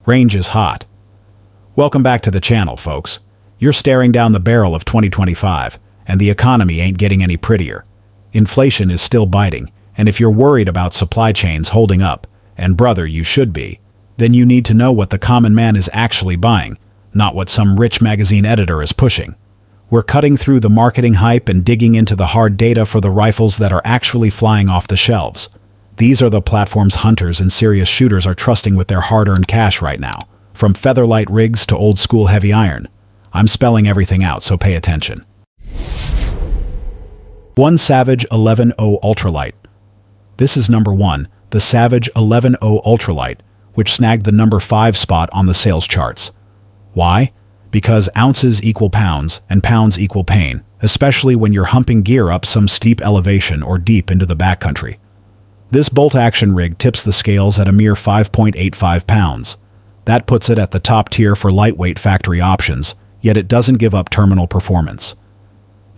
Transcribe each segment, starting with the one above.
Range is hot. Welcome back to the channel, folks. You're staring down the barrel of 2025, and the economy ain't getting any prettier. Inflation is still biting, and if you're worried about supply chains holding up, and brother, you should be, then you need to know what the common man is actually buying, not what some rich magazine editor is pushing. We're cutting through the marketing hype and digging into the hard data for the rifles that are actually flying off the shelves. These are the platforms hunters and serious shooters are trusting with their hard-earned cash right now. From Featherlight rigs to old-school heavy iron. I'm spelling everything out, so pay attention. 1 Savage 11.0 Ultralight. This is number 1, the Savage 11.0 Ultralight, which snagged the number 5 spot on the sales charts. Why? Because ounces equal pounds, and pounds equal pain, especially when you're humping gear up some steep elevation or deep into the backcountry. This bolt-action rig tips the scales at a mere 5.85 pounds. That puts it at the top tier for lightweight factory options, yet it doesn't give up terminal performance.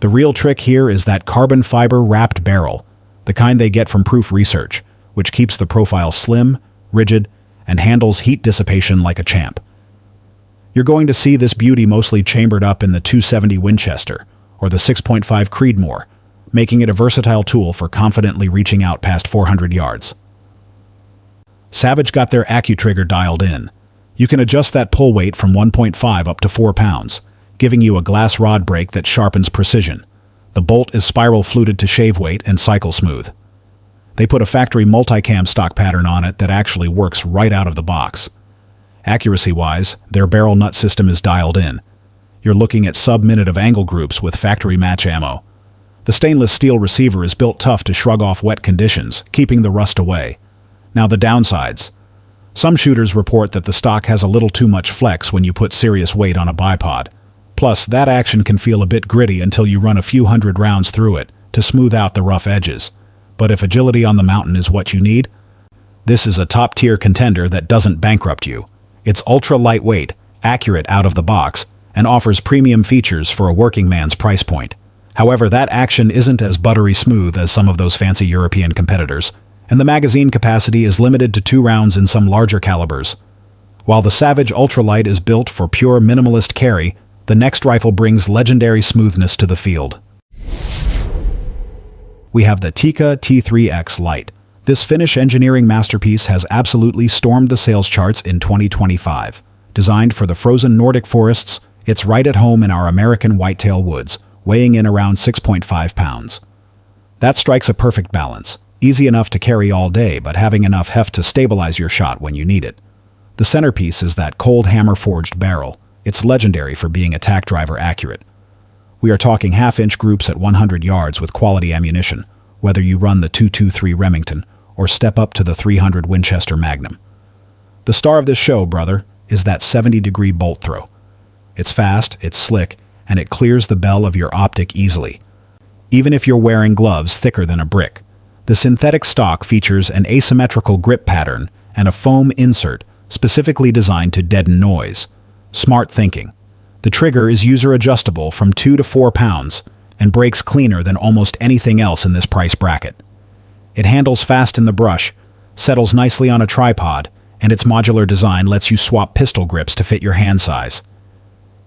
The real trick here is that carbon fiber wrapped barrel, the kind they get from Proof Research, which keeps the profile slim, rigid, and handles heat dissipation like a champ. You're going to see this beauty mostly chambered up in the 270 Winchester, or the 6.5 Creedmoor, making it a versatile tool for confidently reaching out past 400 yards. Savage got their AccuTrigger dialed in. You can adjust that pull weight from 1.5 up to 4 pounds, giving you a glass rod break that sharpens precision. The bolt is spiral fluted to shave weight and cycle smooth. They put a factory multicam stock pattern on it that actually works right out of the box. Accuracy-wise, their barrel nut system is dialed in. You're looking at sub-minute of angle groups with factory match ammo. The stainless steel receiver is built tough to shrug off wet conditions, keeping the rust away. Now the downsides. Some shooters report that the stock has a little too much flex when you put serious weight on a bipod. Plus, that action can feel a bit gritty until you run a few hundred rounds through it to smooth out the rough edges. But if agility on the mountain is what you need, this is a top-tier contender that doesn't bankrupt you. It's ultra-lightweight, accurate out of the box, and offers premium features for a working man's price point. However, that action isn't as buttery smooth as some of those fancy European competitors, and the magazine capacity is limited to 2 rounds in some larger calibers. While the Savage Ultralight is built for pure minimalist carry, the next rifle brings legendary smoothness to the field. We have the Tikka T3X Light. This Finnish engineering masterpiece has absolutely stormed the sales charts in 2025. Designed for the frozen Nordic forests, it's right at home in our American whitetail woods, weighing in around 6.5 pounds. That strikes a perfect balance, easy enough to carry all day but having enough heft to stabilize your shot when you need it. The centerpiece is that cold hammer-forged barrel. It's legendary for being attack driver accurate. We are talking half-inch groups at 100 yards with quality ammunition, whether you run the 223 Remington or step up to the 300 Winchester Magnum. The star of this show, brother, is that 70-degree bolt throw. It's fast, it's slick, and it clears the bell of your optic easily, even if you're wearing gloves thicker than a brick. The synthetic stock features an asymmetrical grip pattern and a foam insert specifically designed to deaden noise. Smart thinking. The trigger is user-adjustable from 2 to 4 pounds and breaks cleaner than almost anything else in this price bracket. It handles fast in the brush, settles nicely on a tripod, and its modular design lets you swap pistol grips to fit your hand size.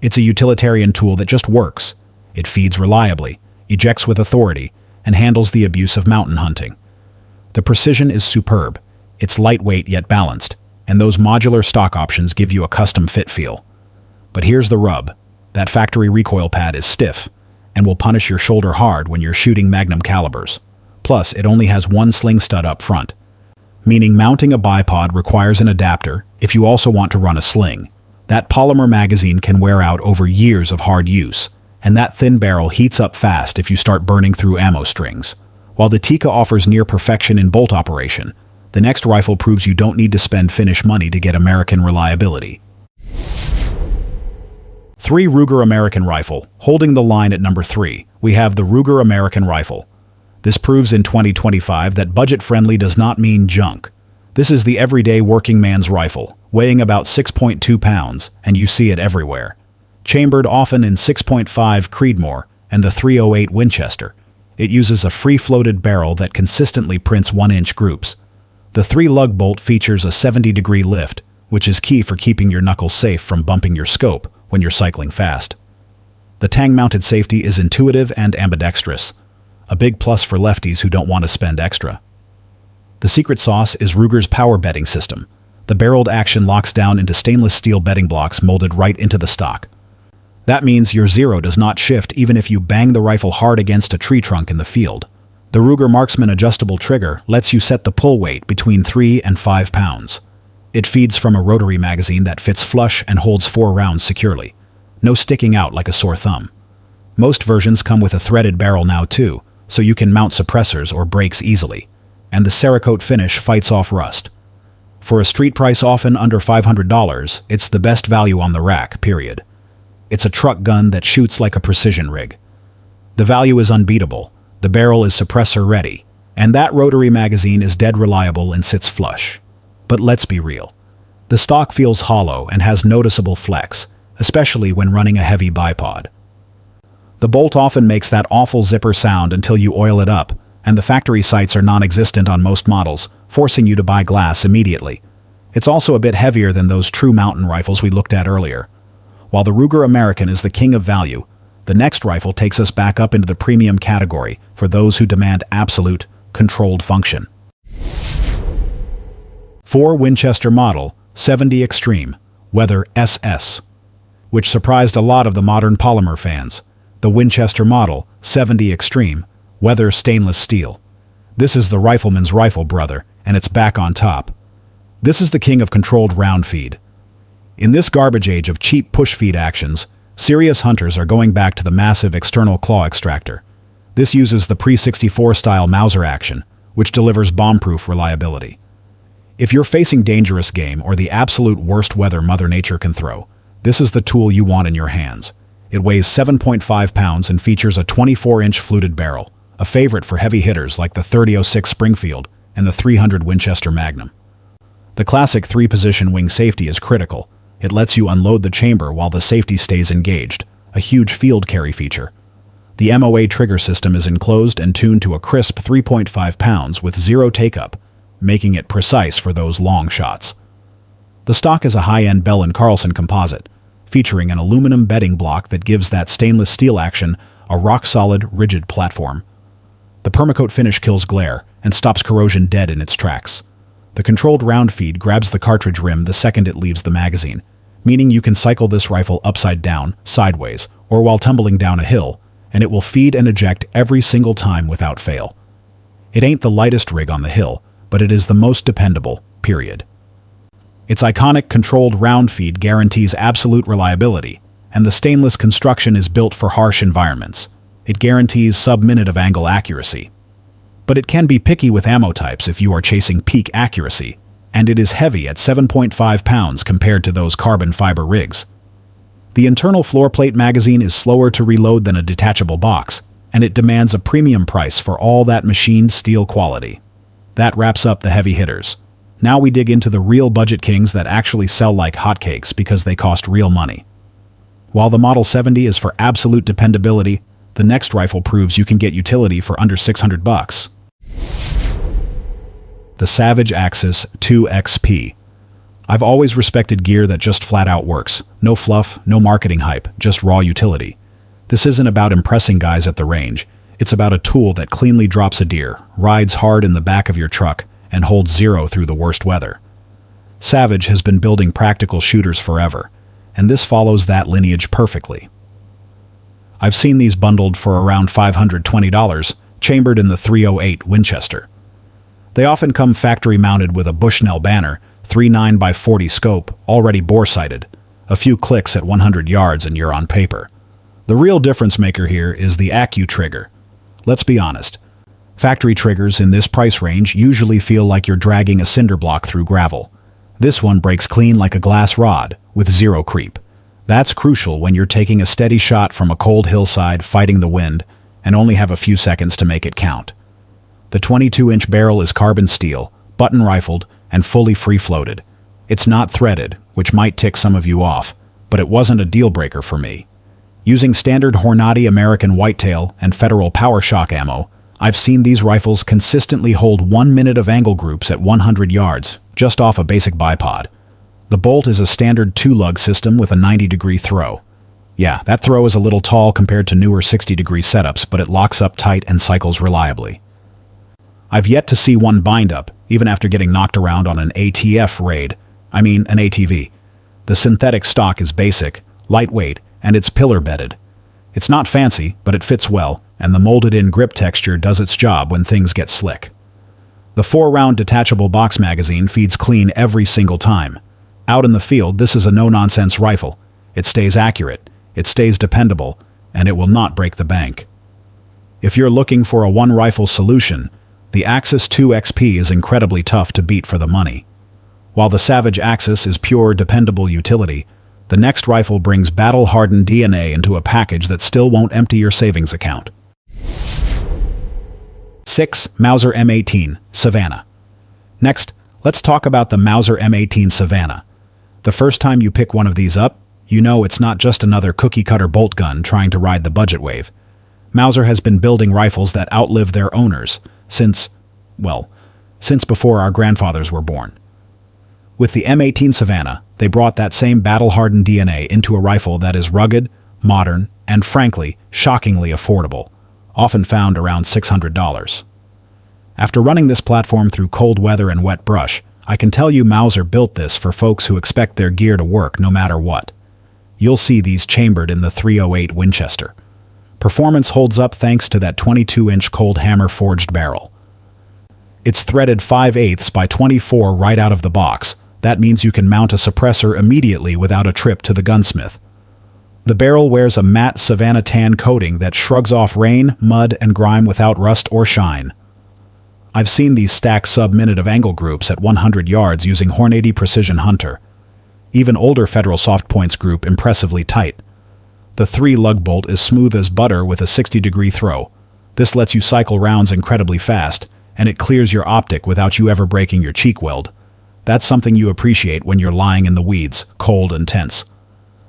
It's a utilitarian tool that just works. It feeds reliably, ejects with authority, and handles the abuse of mountain hunting. The precision is superb. It's lightweight yet balanced, and those modular stock options give you a custom fit feel. But here's the rub. That factory recoil pad is stiff, and will punish your shoulder hard when you're shooting magnum calibers. Plus, it only has one sling stud up front, meaning mounting a bipod requires an adapter if you also want to run a sling. That polymer magazine can wear out over years of hard use, and that thin barrel heats up fast if you start burning through ammo strings. While the Tikka offers near perfection in bolt operation, the next rifle proves you don't need to spend Finnish money to get American reliability. 3 Ruger American Rifle. Holding the line at number 3, we have the Ruger American Rifle. This proves in 2025 that budget-friendly does not mean junk. This is the everyday working man's rifle, weighing about 6.2 pounds, and you see it everywhere. Chambered often in 6.5 Creedmoor and the 308 Winchester, it uses a free-floated barrel that consistently prints 1-inch groups. The 3-lug bolt features a 70-degree lift, which is key for keeping your knuckles safe from bumping your scope when you're cycling fast. The tang-mounted safety is intuitive and ambidextrous, a big plus for lefties who don't want to spend extra. The secret sauce is Ruger's power bedding system. The barreled action locks down into stainless steel bedding blocks molded right into the stock. That means your zero does not shift even if you bang the rifle hard against a tree trunk in the field. The Ruger Marksman adjustable trigger lets you set the pull weight between 3 and 5 pounds. It feeds from a rotary magazine that fits flush and holds 4 rounds securely. No sticking out like a sore thumb. Most versions come with a threaded barrel now too, so you can mount suppressors or brakes easily. And the Cerakote finish fights off rust. For a street price often under $500, it's the best value on the rack, period. It's a truck gun that shoots like a precision rig. The value is unbeatable. The barrel is suppressor ready, and that rotary magazine is dead reliable and sits flush. But let's be real. The stock feels hollow and has noticeable flex, especially when running a heavy bipod. The bolt often makes that awful zipper sound until you oil it up, and the factory sights are non-existent on most models, forcing you to buy glass immediately. It's also a bit heavier than those true mountain rifles we looked at earlier. While the Ruger American is the king of value, the next rifle takes us back up into the premium category for those who demand absolute, controlled function. 4 Winchester Model 70 Extreme Weather SS, which surprised a lot of the modern polymer fans. The Winchester Model 70 Extreme Weather Stainless Steel. This is the rifleman's rifle, brother, and it's back on top. This is the king of controlled round feed. In this garbage age of cheap push feed actions, serious hunters are going back to the massive external claw extractor. This uses the pre-64 style Mauser action, which delivers bomb-proof reliability. If you're facing dangerous game or the absolute worst weather Mother Nature can throw, this is the tool you want in your hands. It weighs 7.5 pounds and features a 24-inch fluted barrel, a favorite for heavy hitters like the 30-06 Springfield and the 300 Winchester Magnum. The classic 3-position wing safety is critical. It lets you unload the chamber while the safety stays engaged, a huge field carry feature. The MOA trigger system is enclosed and tuned to a crisp 3.5 pounds with zero take-up, making it precise for those long shots. The stock is a high-end Bell & Carlson composite, featuring an aluminum bedding block that gives that stainless steel action a rock-solid, rigid platform. The Permacoat finish kills glare and stops corrosion dead in its tracks. The controlled round feed grabs the cartridge rim the second it leaves the magazine, meaning you can cycle this rifle upside down, sideways, or while tumbling down a hill, and it will feed and eject every single time without fail. It ain't the lightest rig on the hill, but it is the most dependable, period. Its iconic controlled round feed guarantees absolute reliability, and the stainless construction is built for harsh environments. It guarantees sub-minute of angle accuracy. But it can be picky with ammo types if you are chasing peak accuracy, and it is heavy at 7.5 pounds compared to those carbon fiber rigs. The internal floor plate magazine is slower to reload than a detachable box, and it demands a premium price for all that machined steel quality. That wraps up the heavy hitters. Now we dig into the real budget kings that actually sell like hotcakes because they cost real money. While the Model 70 is for absolute dependability, the next rifle proves you can get utility for under $600. The Savage Axis 2XP. I've always respected gear that just flat out works. No fluff, no marketing hype, just raw utility. This isn't about impressing guys at the range. It's about a tool that cleanly drops a deer, rides hard in the back of your truck, and holds zero through the worst weather. Savage has been building practical shooters forever, and this follows that lineage perfectly. I've seen these bundled for around $520, chambered in the .308 Winchester. They often come factory-mounted with a Bushnell banner, 39x40 scope, already bore-sighted. A few clicks at 100 yards and you're on paper. The real difference maker here is the Accu trigger. Let's be honest. Factory triggers in this price range usually feel like you're dragging a cinder block through gravel. This one breaks clean like a glass rod, with zero creep. That's crucial when you're taking a steady shot from a cold hillside fighting the wind and only have a few seconds to make it count. The 22-inch barrel is carbon steel, button-rifled, and fully free-floated. It's not threaded, which might tick some of you off, but it wasn't a deal-breaker for me. Using standard Hornady American Whitetail and Federal PowerShock ammo, I've seen these rifles consistently hold 1 minute of angle groups at 100 yards, just off a basic bipod. The bolt is a standard 2-lug system with a 90-degree throw. Yeah, that throw is a little tall compared to newer 60-degree setups, but it locks up tight and cycles reliably. I've yet to see one bind up, even after getting knocked around on an ATV raid. an ATV. The synthetic stock is basic, lightweight, and it's pillar-bedded. It's not fancy, but it fits well, and the molded-in grip texture does its job when things get slick. The 4-round detachable box magazine feeds clean every single time. Out in the field, this is a no-nonsense rifle. It stays accurate, it stays dependable, and it will not break the bank. If you're looking for a one-rifle solution, the Axis 2 XP is incredibly tough to beat for the money. While the Savage Axis is pure, dependable utility, the next rifle brings battle-hardened DNA into a package that still won't empty your savings account. 6. Mauser M18 Savannah. Next, let's talk about the Mauser M18 Savannah. The first time you pick one of these up, you know it's not just another cookie-cutter bolt gun trying to ride the budget wave. Mauser has been building rifles that outlive their owners since before our grandfathers were born. With the M18 Savannah, they brought that same battle-hardened DNA into a rifle that is rugged, modern, and frankly, shockingly affordable, often found around $600. After running this platform through cold weather and wet brush, I can tell you Mauser built this for folks who expect their gear to work no matter what. You'll see these chambered in the .308 Winchester. Performance holds up thanks to that 22-inch cold hammer forged barrel. It's threaded 5/8 by 24 right out of the box. That means you can mount a suppressor immediately without a trip to the gunsmith. The barrel wears a matte Savannah tan coating that shrugs off rain, mud, and grime without rust or shine. I've seen these stack sub-minute of angle groups at 100 yards using Hornady Precision Hunter. Even older Federal soft points group impressively tight. The 3-lug bolt is smooth as butter with a 60-degree throw. This lets you cycle rounds incredibly fast, and it clears your optic without you ever breaking your cheek weld. That's something you appreciate when you're lying in the weeds, cold and tense.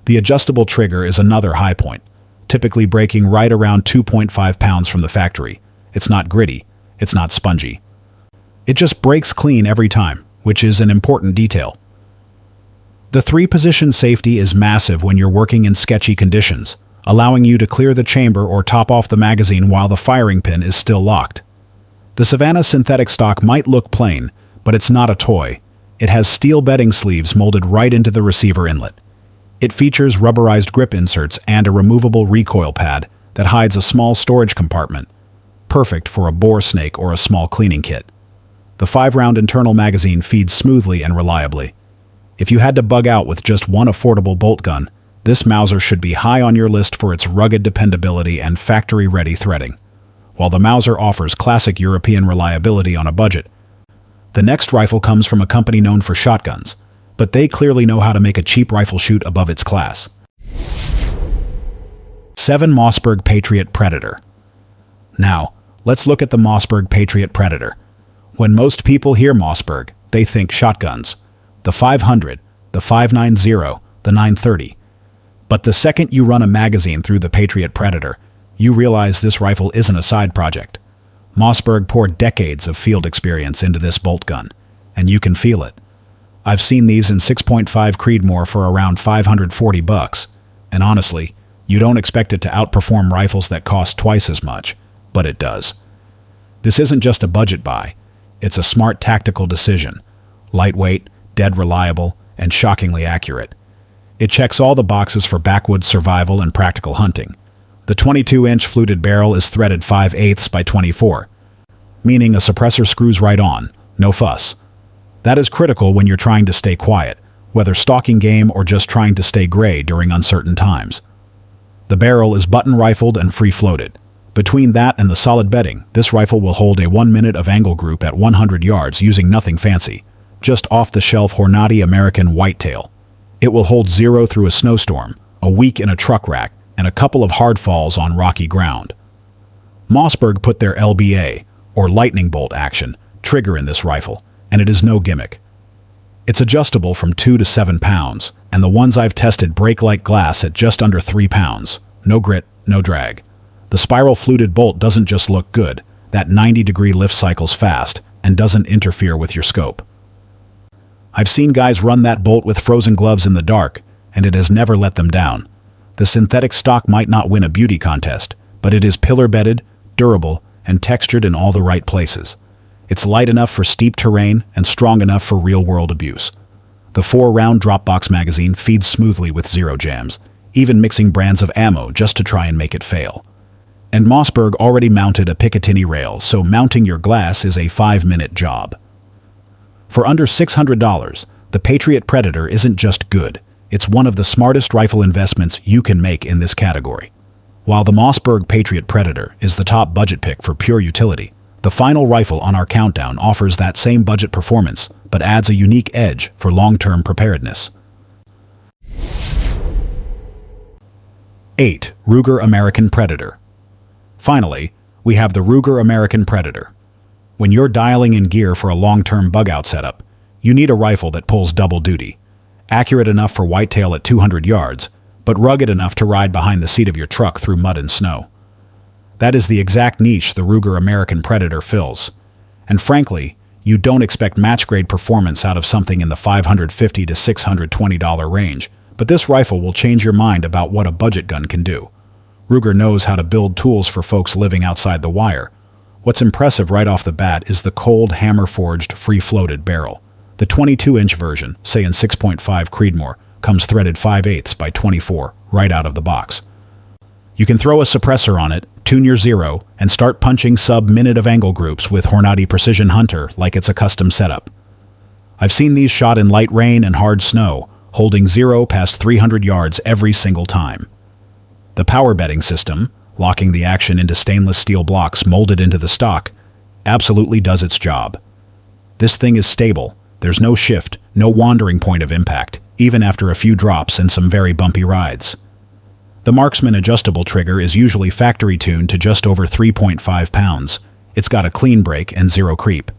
The adjustable trigger is another high point, typically breaking right around 2.5 pounds from the factory. It's not gritty, it's not spongy. It just breaks clean every time, which is an important detail. The 3-position safety is massive when you're working in sketchy conditions, allowing you to clear the chamber or top off the magazine while the firing pin is still locked. The Savannah synthetic stock might look plain, but it's not a toy. It has steel bedding sleeves molded right into the receiver inlet. It features rubberized grip inserts and a removable recoil pad that hides a small storage compartment, perfect for a bore snake or a small cleaning kit. The 5-round internal magazine feeds smoothly and reliably. If you had to bug out with just one affordable bolt gun, this Mauser should be high on your list for its rugged dependability and factory-ready threading. While the Mauser offers classic European reliability on a budget, the next rifle comes from a company known for shotguns, but they clearly know how to make a cheap rifle shoot above its class. 7. Mossberg Patriot Predator. Now, let's look at the Mossberg Patriot Predator. When most people hear Mossberg, they think shotguns. The 500, the 590, the 930. But the second you run a magazine through the Patriot Predator, you realize this rifle isn't a side project. Mossberg poured decades of field experience into this bolt gun, and you can feel it. I've seen these in 6.5 Creedmoor for around $540, and honestly, you don't expect it to outperform rifles that cost twice as much, but it does. This isn't just a budget buy, it's a smart tactical decision. Lightweight, dead reliable, and shockingly accurate. It checks all the boxes for backwoods survival and practical hunting. The 22-inch fluted barrel is threaded 5/8 by 24, meaning a suppressor screws right on, no fuss. That is critical when you're trying to stay quiet, whether stalking game or just trying to stay gray during uncertain times. The barrel is button-rifled and free-floated. Between that and the solid bedding, this rifle will hold a 1 minute of angle group at 100 yards using nothing fancy, just off-the-shelf Hornady American whitetail. It will hold 0 through a snowstorm, a week in a truck rack, and a couple of hard falls on rocky ground. Mossberg put their LBA, or lightning bolt action, trigger in this rifle, and it is no gimmick. It's adjustable from 2 to 7 pounds, and the ones I've tested break like glass at just under 3 pounds. No grit, no drag. The spiral fluted bolt doesn't just look good, that 90-degree lift cycles fast and doesn't interfere with your scope. I've seen guys run that bolt with frozen gloves in the dark, and it has never let them down. The synthetic stock might not win a beauty contest, but it is pillar-bedded, durable, and textured in all the right places. It's light enough for steep terrain and strong enough for real-world abuse. The 4-round Dropbox magazine feeds smoothly with zero jams, even mixing brands of ammo just to try and make it fail. And Mossberg already mounted a Picatinny rail, so mounting your glass is a 5-minute job. For under $600, the Patriot Predator isn't just good, it's one of the smartest rifle investments you can make in this category. While the Mossberg Patriot Predator is the top budget pick for pure utility, the final rifle on our countdown offers that same budget performance, but adds a unique edge for long-term preparedness. 8. Ruger American Predator. Finally, we have the Ruger American Predator. When you're dialing in gear for a long-term bug-out setup, you need a rifle that pulls double duty. Accurate enough for whitetail at 200 yards, but rugged enough to ride behind the seat of your truck through mud and snow. That is the exact niche the Ruger American Predator fills. And frankly, you don't expect match-grade performance out of something in the $550 to $620 range, but this rifle will change your mind about what a budget gun can do. Ruger knows how to build tools for folks living outside the wire. What's impressive right off the bat is the cold, hammer-forged, free-floated barrel. The 22-inch version, say in 6.5 Creedmoor, comes threaded 5/8 by 24 right out of the box. You can throw a suppressor on it, tune your zero, and start punching sub-minute of angle groups with Hornady Precision Hunter like it's a custom setup. I've seen these shot in light rain and hard snow, holding zero past 300 yards every single time. The power bedding system, locking the action into stainless steel blocks molded into the stock, absolutely does its job. This thing is stable. There's no shift, no wandering point of impact, even after a few drops and some very bumpy rides. The Marksman adjustable trigger is usually factory tuned to just over 3.5 pounds. It's got a clean break and zero creep.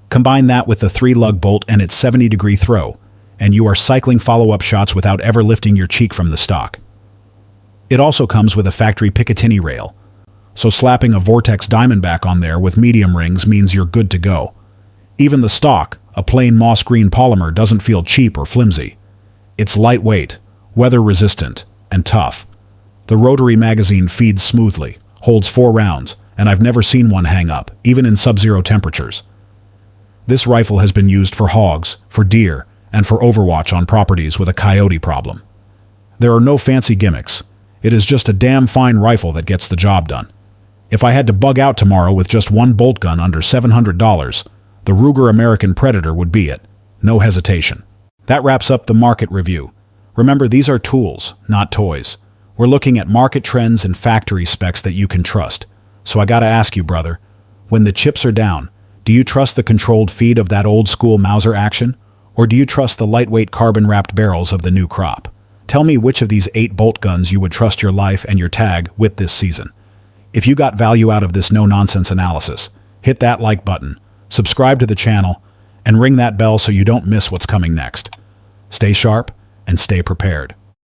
Combine that with the 3-lug bolt and its 70-degree throw, and you are cycling follow-up shots without ever lifting your cheek from the stock. It also comes with a factory Picatinny rail, so slapping a Vortex Diamondback on there with medium rings means you're good to go. Even the stock, a plain moss green polymer, doesn't feel cheap or flimsy. It's lightweight, weather-resistant, and tough. The rotary magazine feeds smoothly, holds 4 rounds, and I've never seen one hang up, even in sub-zero temperatures. This rifle has been used for hogs, for deer, and for overwatch on properties with a coyote problem. There are no fancy gimmicks. It is just a damn fine rifle that gets the job done. If I had to bug out tomorrow with just one bolt gun under $700, the Ruger American Predator would be it. No hesitation. That wraps up the market review. Remember, these are tools, not toys. We're looking at market trends and factory specs that you can trust. So I gotta ask you, brother, when the chips are down, do you trust the controlled feed of that old-school Mauser action? Or do you trust the lightweight carbon-wrapped barrels of the new crop? Tell me which of these 8 bolt guns you would trust your life and your tag with this season. If you got value out of this no-nonsense analysis, hit that like button, subscribe to the channel, and ring that bell so you don't miss what's coming next. Stay sharp and stay prepared.